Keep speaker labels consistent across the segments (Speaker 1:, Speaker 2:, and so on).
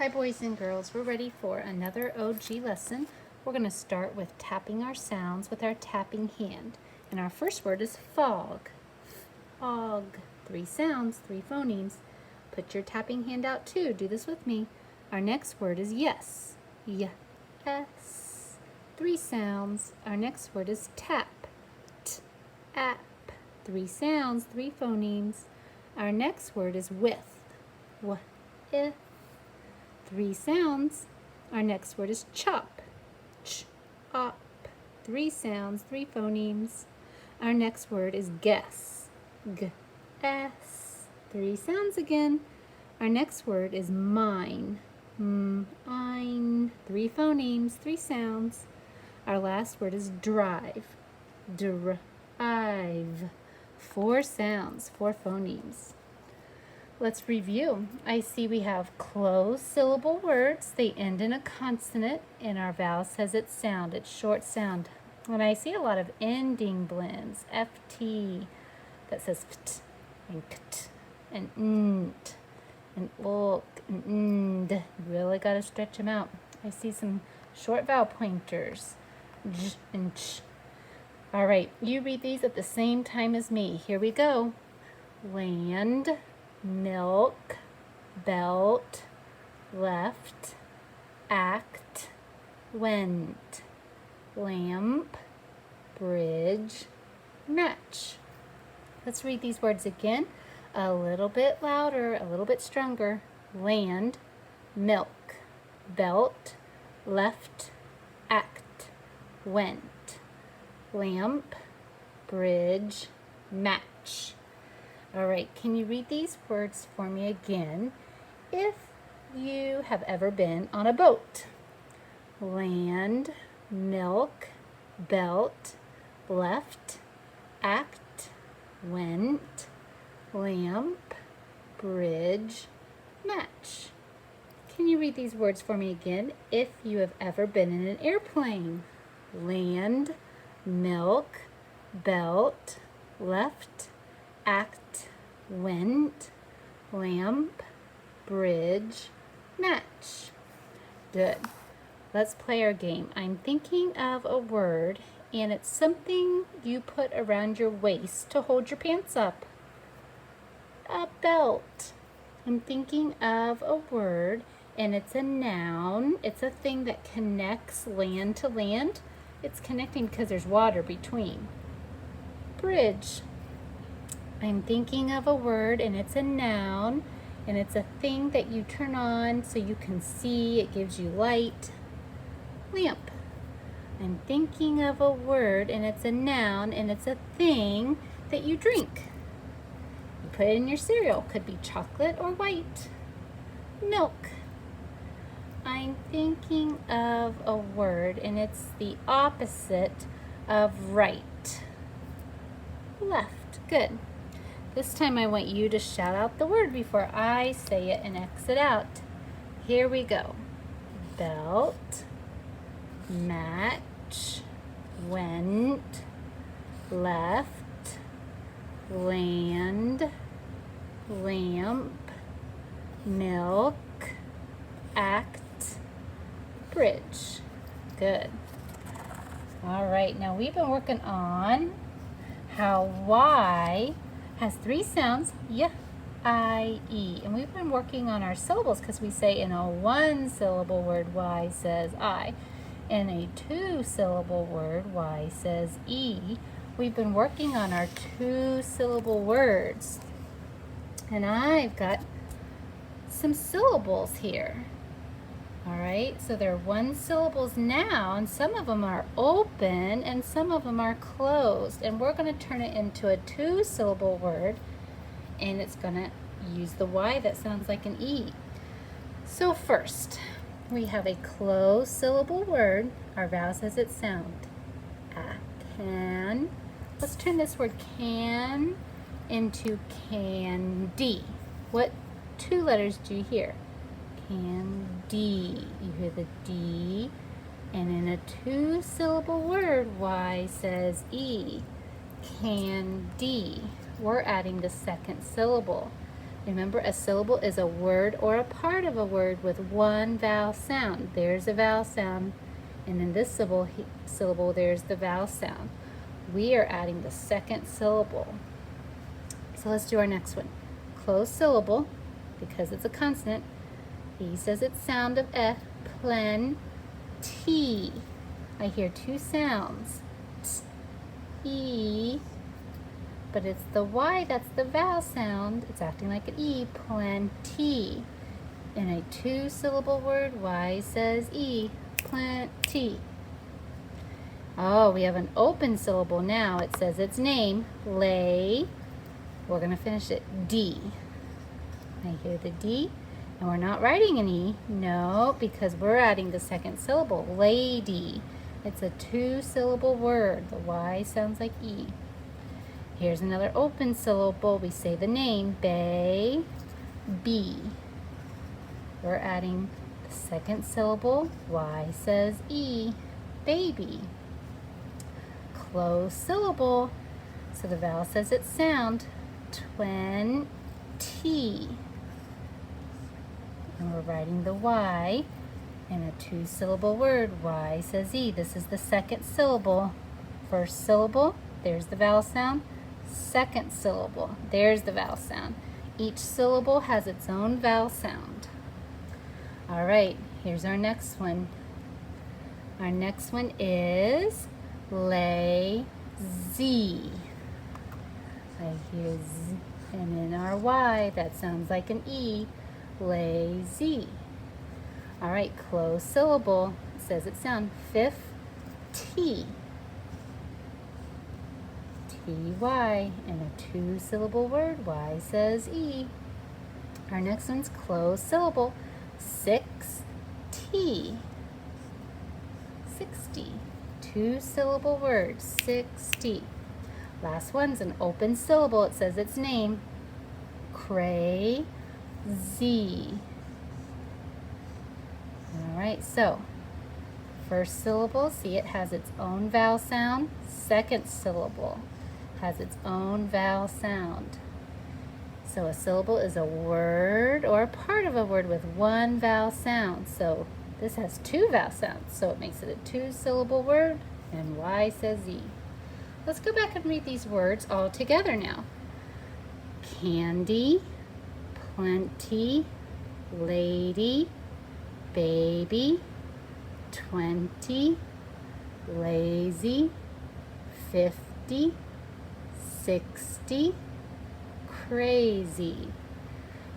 Speaker 1: Hi boys and girls, we're ready for another OG lesson. We're going to start with tapping our sounds with our tapping hand. And our first word is fog. Fog. 3 sounds, 3 phonemes. Put your tapping hand out too. Do this with me. Our next word is yes. Yes. 3 sounds. Our next word is tap. T-ap. 3 sounds, 3 phonemes. Our next word is with. With. 3 sounds. Our next word is chop. Ch-op. 3 sounds, 3 phonemes. Our next word is guess. G-S. 3 sounds again. Our next word is mine. M-ine. 3 phonemes, 3 sounds. Our last word is drive. Drive. 4 sounds, 4 phonemes. Let's review. I see we have closed syllable words. They end in a consonant, and our vowel says its sound, its short sound. And I see a lot of ending blends. FT that says ft and kt and nt and ulk and nd. You really got to stretch them out. I see some short vowel pointers. J and ch. All right, you read these at the same time as me. Here we go. Land, milk, belt, left, act, went, lamp, bridge, match. Let's read these words again, a little bit louder, a little bit stronger. Land, milk, belt, left, act, went, lamp, bridge, match. All right, can you read these words for me again? If you have ever been on a boat. Land, milk, belt, left, act, went, lamp, bridge, match. Can you read these words for me again? If you have ever been in an airplane. Land, milk, belt, left, act, went, lamp, bridge, match. Good. Let's play our game. I'm thinking of a word, and it's something you put around your waist to hold your pants up. A belt. I'm thinking of a word, and it's a noun. It's a thing that connects land to land. It's connecting because there's water between. Bridge. I'm thinking of a word, and it's a noun, and it's a thing that you turn on so you can see. It gives you light. Lamp. I'm thinking of a word, and it's a noun, and it's a thing that you drink. You put it in your cereal. Could be chocolate or white. Milk. I'm thinking of a word, and it's the opposite of right. Left. Good. This time I want you to shout out the word before I say it and exit out. Here we go. Belt, match, went, left, land, lamp, milk, act, bridge. Good. All right, now we've been working on how Y has 3 sounds, y, I, e. And we've been working on our syllables because we say in a 1-syllable word, Y says I. In a 2-syllable word, Y says E. We've been working on our 2-syllable words. And I've got some syllables here. All right, so they're 1 syllables now, and some of them are open and some of them are closed. And we're going to turn it into a 2-syllable word, and it's going to use the Y that sounds like an E. So first, we have a closed syllable word. Our vowel says its sound. Can. Let's turn this word can into candy. What 2 letters do you hear? Candy. You hear the D, and in a 2-syllable word, Y says E. Candy. We're adding the 2nd syllable. Remember, a syllable is a word or a part of a word with one vowel sound. There's a vowel sound, and in this syllable there's the vowel sound. We are adding the second syllable. So let's do our next one. Closed syllable, because it's a consonant. E says its sound of F, plenty. I hear two sounds, T, E, but it's the Y that's the vowel sound. It's acting like an E, plenty. In a two-syllable word, Y says E, plenty. Oh, we have an open syllable now. It says its name, lay. We're going to finish it, D. I hear the D, and we're not writing an E. No, because we're adding the second syllable, lady. It's a two-syllable word. The Y sounds like E. Here's another open syllable. We say the name, bay, B. We're adding the second syllable. Y says E, baby. Closed syllable. So the vowel says its sound, 20. And we're writing the Y in a two-syllable word. Y says E. This is the second syllable. First syllable, there's the vowel sound. Second syllable, there's the vowel sound. Each syllable has its own vowel sound. All right, here's our next one. Our next one is lazy. I hear Z, and in our Y, that sounds like an E, lazy. All right, closed syllable, it says its sound, 50. T-Y, in a two-syllable word, Y says E. Our next one's closed syllable, 60. 60. Two-syllable word, 60. Last one's an open syllable. It says its name, crazy. All right, so first syllable, see it has its own vowel sound. Second syllable has its own vowel sound. So a syllable is a word or a part of a word with one vowel sound. So this has two vowel sounds, so it makes it a two-syllable word, and Y says E. Let's go back and read these words all together now. Candy, plenty, lady, baby, 20, lazy, 50, 60, crazy.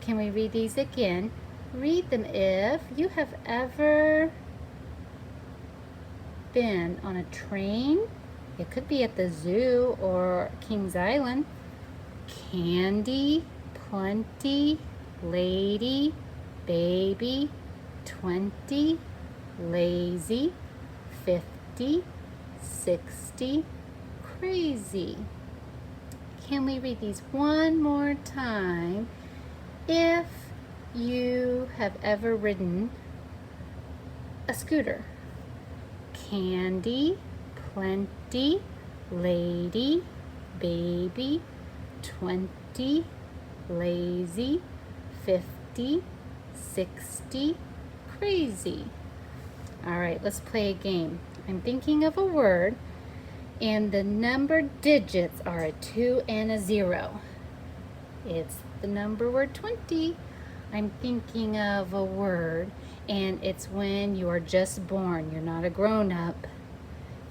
Speaker 1: Can we read these again? Read them if you have ever been on a train. It could be at the zoo or Kings Island. Candy, plenty, lady, baby, 20, lazy, 50, 60, crazy. Can we read these one more time? If you have ever ridden a scooter. Candy, plenty, lady, baby, 20, lazy, 50, 60, crazy. All right, let's play a game. I'm thinking of a word, and the number digits are a 2 and a 0. It's the number word 20. I'm thinking of a word, and it's when you are just born. You're not a grown-up.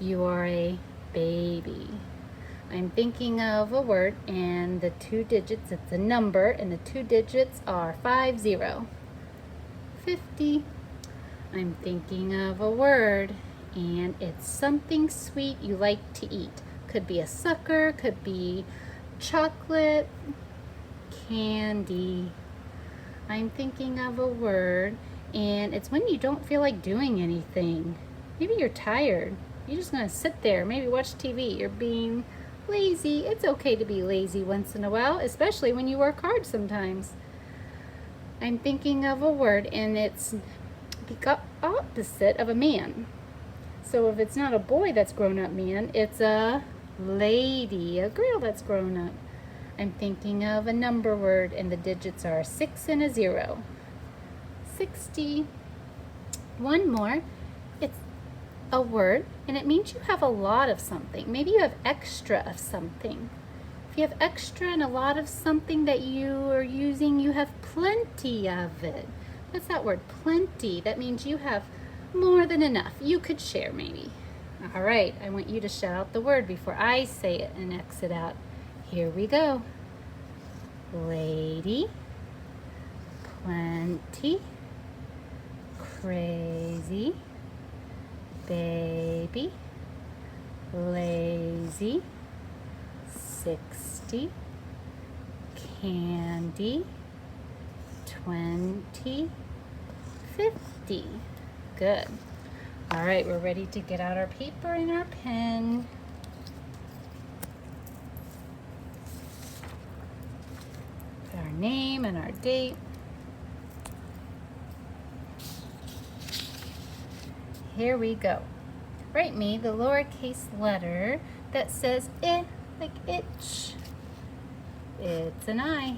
Speaker 1: You are a baby. I'm thinking of a word, and the two digits, it's a number, and the two digits are 50. 50. I'm thinking of a word, and it's something sweet you like to eat. Could be a sucker, could be chocolate, candy. I'm thinking of a word, and it's when you don't feel like doing anything. Maybe you're tired. You're just gonna sit there, maybe watch TV. You're being lazy. It's okay to be lazy once in a while, especially when you work hard sometimes. I'm thinking of a word, and it's the opposite of a man. So if it's not a boy that's grown up man, it's a lady, a girl that's grown up. I'm thinking of a number word and the digits are a 6 and a 0. 60. One more. It's a word and it means you have a lot of something. Maybe you have extra of something. If you have extra and a lot of something that you are using, you have plenty of it. What's that word? Plenty. That means you have more than enough. You could share maybe. All right, I want you to shout out the word before I say it and exit out. Here we go. Lady, plenty, crazy, baby, lazy, 60, candy, 20, 50. Good. All right, we're ready to get out our paper and our pen. Put our name and our date. Here we go. Write me the lowercase letter that says I, like itch. It's an I.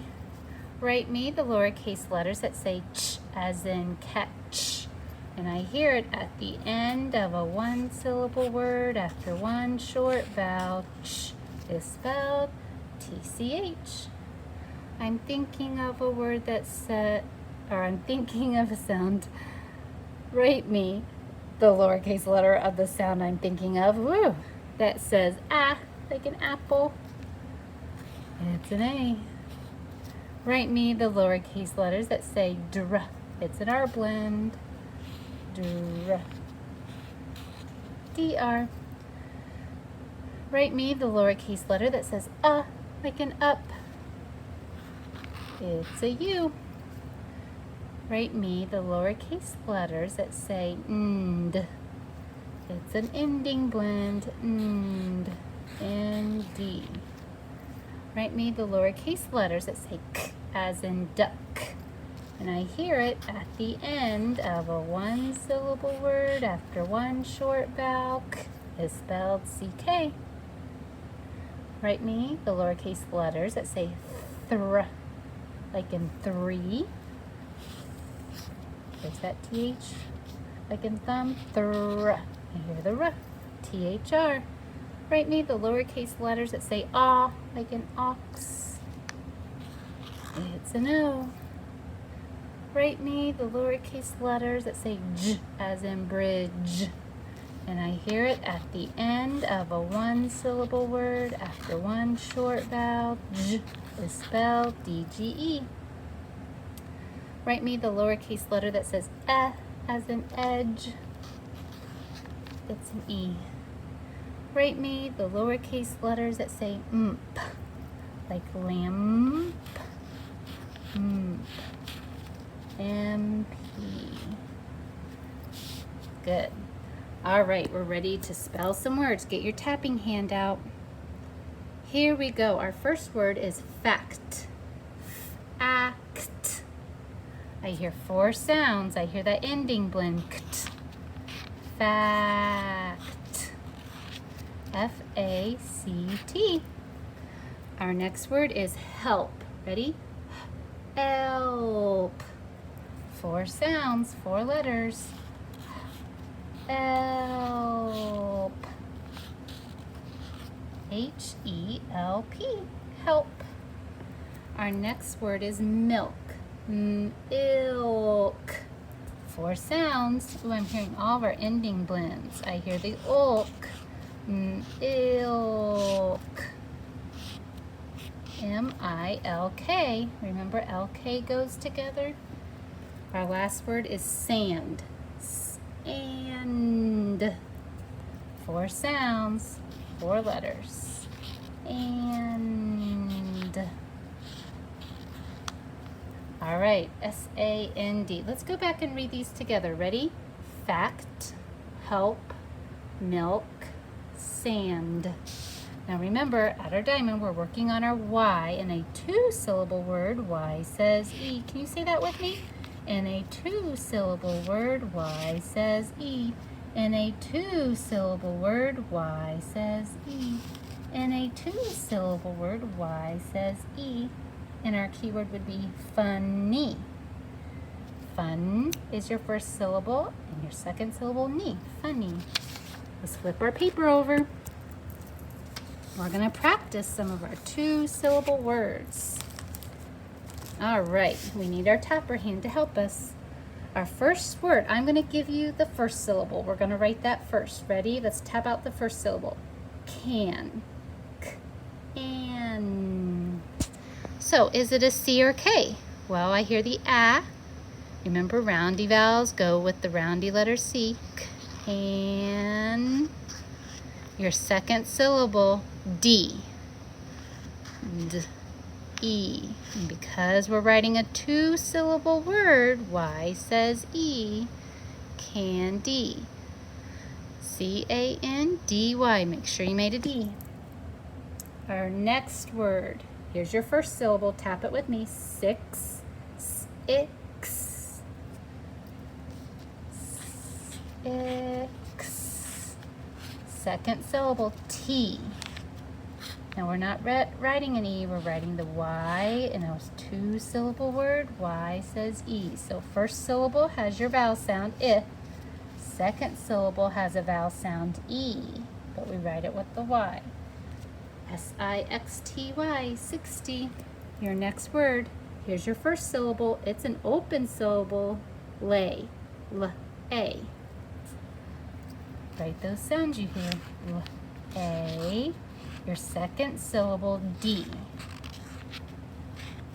Speaker 1: Write me the lowercase letters that say ch, as in catch. And I hear it at the end of a one-syllable word after one short vowel. Ch is spelled TCH. I'm thinking of a word that said, or I'm thinking of a sound. Write me the lowercase letter of the sound I'm thinking of. Woo! That says ah, like an apple. It's an A. Write me the lowercase letters that say dr. It's an R blend. Dr. DR. Write me the lowercase letter that says like an up. It's a U. Write me the lowercase letters that say nd. It's an ending blend. Nd. ND. Write me the lowercase letters that say k, as in duck. And I hear it at the end of a one-syllable word after one short vowel. K is spelled CK. Write me the lowercase letters that say thr, like in three. There's that TH, like in thumb. Thr. I hear the R. THR. Write me the lowercase letters that say ah, like in ox. It's an O. Write me the lowercase letters that say j, as in bridge. And I hear it at the end of a one-syllable word after one short vowel. J is spelled DGE. Write me the lowercase letter that says as in edge. It's an E. Write me the lowercase letters that say mp, like lamp. Mp. MP. Good. All right, we're ready to spell some words. Get your tapping hand out. Here we go. Our first word is fact. Act. I hear four sounds. I hear that ending blend. Fact. F-A-C-T. Our next word is help. Ready? Help. Four sounds, four letters. Help. H-E-L-P. Help. Our next word is milk. Milk. Four sounds. Ooh, I'm hearing all of our ending blends. I hear the ilk. Ilk. M-I-L-K. Remember L-K goes together? Our last word is sand. And four sounds, four letters. And. All right, S-A-N-D. Let's go back and read these together. Ready? Fact, help, milk, sand. Now remember, at our diamond, we're working on our Y. In a two-syllable word, Y says E. Can you say that with me? In a two-syllable word, Y says E. In a two-syllable word, Y says E. In a two-syllable word, Y says E, and our keyword would be funny. Fun is your first syllable, and your second syllable, ni, funny. Let's flip our paper over. We're going to practice some of our two-syllable words. All right, we need our tapper hand to help us. Our first word, I'm going to give you the first syllable. We're going to write that first. Ready? Let's tap out the first syllable. Can. Can. So, is it a C or K? Well, I hear the A. Remember, roundy vowels go with the roundy letter C. Can. Your second syllable, D. D. E. And because we're writing a two-syllable word, Y says E. Candy. C-A-N-D-Y. Make sure you made a D. Our next word. Here's your first syllable. Tap it with me. Six. X. X. Second syllable. T. Now we're not writing an E, we're writing the Y, and a two-syllable word, Y says E. So first syllable has your vowel sound, I. Second syllable has a vowel sound, E, but we write it with the Y. S-I-X-T-Y, 60. Your next word, here's your first syllable. It's an open syllable, lay, L-A. Write those sounds you hear, L-A. Your second syllable, D.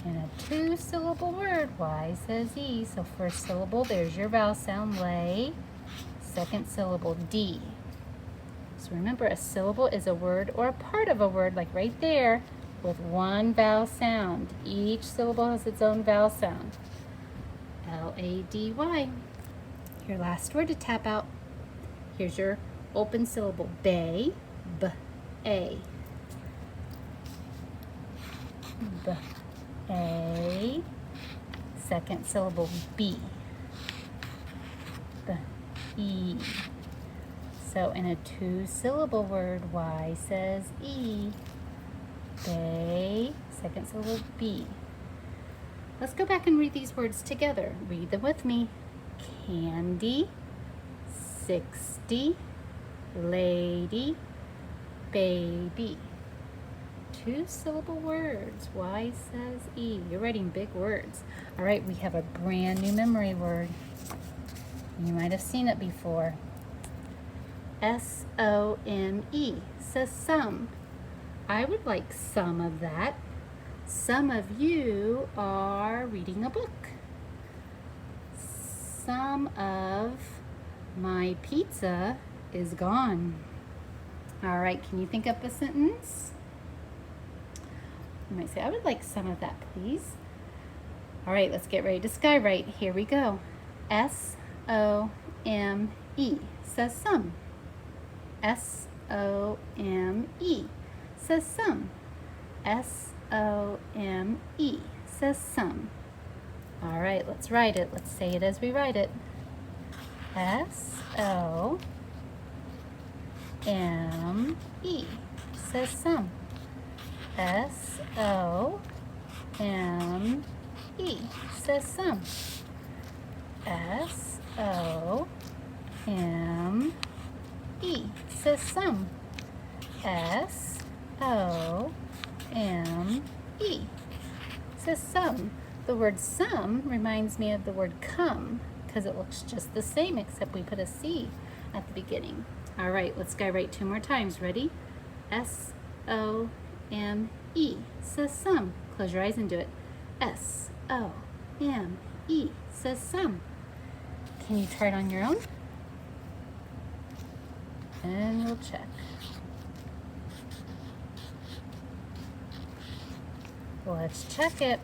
Speaker 1: In a two-syllable word, Y says E. So first syllable, there's your vowel sound, lay. Second syllable, D. So remember, a syllable is a word or a part of a word, like right there, with one vowel sound. Each syllable has its own vowel sound. L-A-D-Y. Your last word to tap out. Here's your open syllable, bay, B-A. B-A. Second syllable, B. B-E. So in a two-syllable word, Y says E. Bay. Second syllable, B. Let's go back and read these words together. Read them with me. Candy. 60. Lady. Baby. Two-syllable words. Y says E. You're writing big words. All right, we have a brand new memory word. You might have seen it before. S-O-M-E. Says some. I would like some of that. Some of you are reading a book. Some of my pizza is gone. All right, can you think up a sentence? You might say, I would like some of that, please. All right, let's get ready to skywrite. Here we go. S-O-M-E. Says some. S-O-M-E. Says some. S-O-M-E. Says some. All right, let's write it. Let's say it as we write it. S-O-M-E. Says some. S-O-M-E. Says some. S-O-M-E. Says some. S-O-M-E. Says some. The word some reminds me of the word come because it looks just the same except we put a C at the beginning. All right, let's skywrite two more times. Ready? S-O-M-E. Says some. Close your eyes and do it. S-O-M-E. Says some. Can you try it on your own? And we'll check. Let's check it.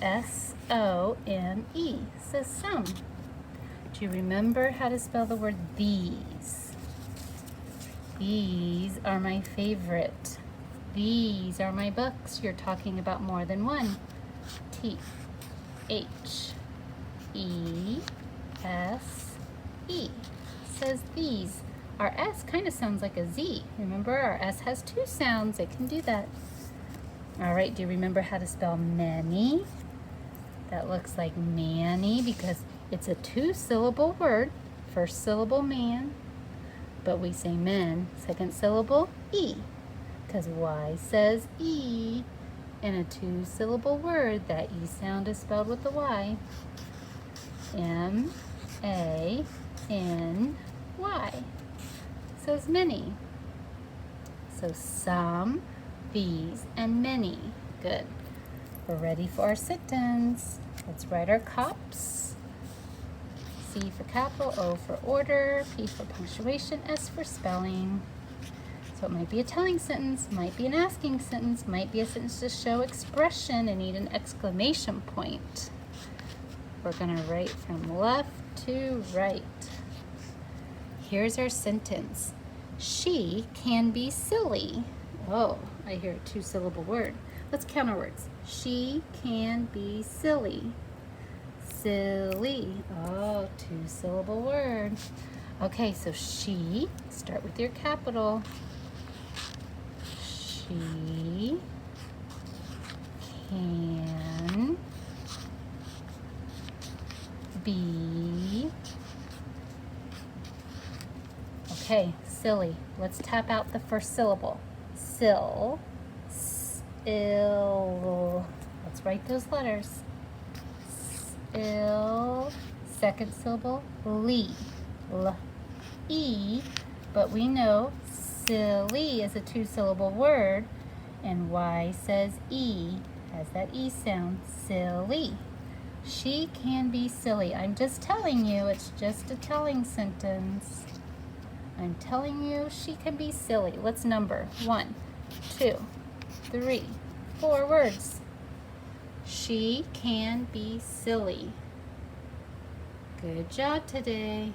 Speaker 1: S-O-M-E. Says some. Do you remember how to spell the word these? These are my favorite. These are my books. You're talking about more than one. T-H-E-S-E. Says these Our S kind of sounds like a Z. Remember, our S has two sounds. It can do that. All right, do you remember how to spell many? That looks like Manny because it's a two-syllable word. First syllable man, but we say men. Second syllable E, because Y says E in a two-syllable word. That E sound is spelled with the Y. M-A-N-Y. So it's many. So some, these, and many. Good. We're ready for our sentence. Let's write our COPs. C for capital, O for order, P for punctuation, S for spelling. So it might be a telling sentence, might be an asking sentence, might be a sentence to show expression and need an exclamation point. We're going to write from left to right. Here's our sentence. She can be silly. Oh, I hear a two-syllable word. Let's count our words. She can be silly. Silly. Oh, two-syllable word. Okay, so she, start with your capital. She can be, okay, silly. Let's tap out the first syllable. Sill, ill. Let's write those letters. Ill. Second syllable, lee. L, E, but we know silly is a two-syllable word, and Y says E, has that E sound, silly. She can be silly. I'm just telling you, it's just a telling sentence. I'm telling you she can be silly. Let's number. 1, 2, 3, 4 words. She can be silly. Good job today.